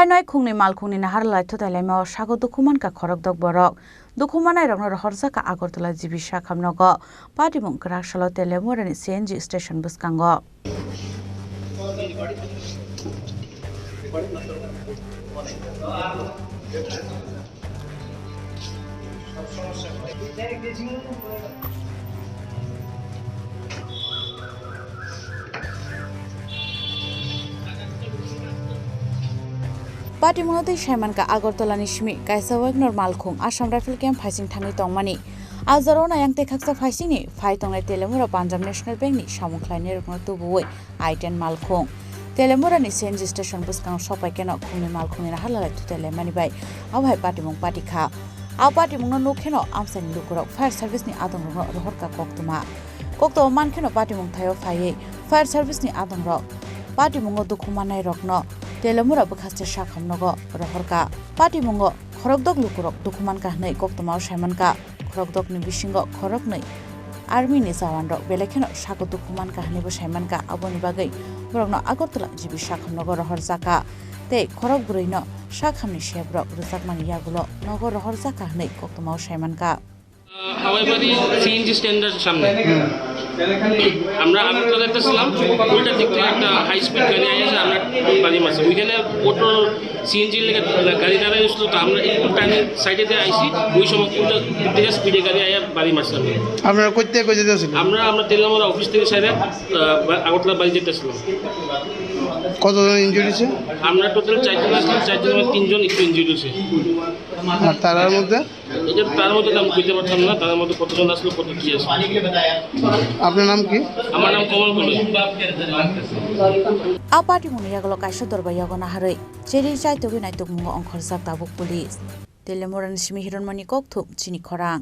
Hainoi khungni Malkhungni Naharlalai Thutailaima Sago dukho mankha khorokdok borok dukho manai rokno rohorsaka Agartala jibi sakhamnogo patimung Kraksalo Teliamura ni CNG station Bwskango. Patimungotei Shaimanka Agartala ni Shimi Kaisa Wagnor Malkhung Assam Rifle Camp Faising Thangi Tongmani Azarona Yangte Khaksa Faisingni Phai Tongnai Teliamura Punjab National Bank ni Samukhlaini Rokno Tubuwi I-10 Malkhung Teliamura ni CNG station Bwskango Sopai Keno Khungni Malkhungni Naharlalai Thutailaima ni bai Abhai Patimung Patikha Patimungno Nukheno Amsani Lukurok Fire Service ni Adong Rokno Rohorka Koktuma Mankeno Patimung Thayo Phaiye Fire Service ni Adong Rok Patimungo dukho manai rokno Teliamura bwkhaste sakhamnogo rohorka Patimungo khorokdok lukurok dukho mankha hnai koktoma saimanka khorokdok ni bisingo khoroknai army ni jawan rok belekheno Sago dukho mankha hnai bo saimanka aboni bagai borokno Agartala jibi sakhamnogo rohorjaka tei khorok buruino sakhamni sebrok rujakmani yagulo nogo rohorjaka hnai koktoma saimanka Hawaibari CNG standard সামনে আমরা আগরতলা একটা ছিলাম ওইটার দিক থেকে একটা high speed গাড়ি আসে আমরা বাড়ি মারছি ওইখানে অটো সিএনজি লেগে গাড়ি দাঁড়ায় আসলো তো আমরা একটু টাইমে সাইডে দিয়ে আইসি ওই সময় উল্টা দিকে স্পিডে গাড়ি আয়া বাড়ি মারছিলাম আপনারা কোথা থেকে যেতেছিলেন আমরা তেলিয়ামুরা অফিস থেকে সাইডে আগরতলা বাড়ি যেতেছিলাম কতজন ইনজুরি হয়েছে আমরা টোটাল 4 জন আসলাম 4 জনের 3 জন একটু ইনজুরি হয়েছে আর তার মধ্যে তার মধ্যে আমি বুঝতে পারতাম না তার মধ্যে কতজন আসলো কত কি আসলো আপনার নাম কি আমার নাম কমল কলই Patimung yaglo kaisa dorba yagona haroi cheri chai togi nai tokmungo ongkhorjak tabuk police Teliamura ni Simi Hironmani Kokthum Chini Khorang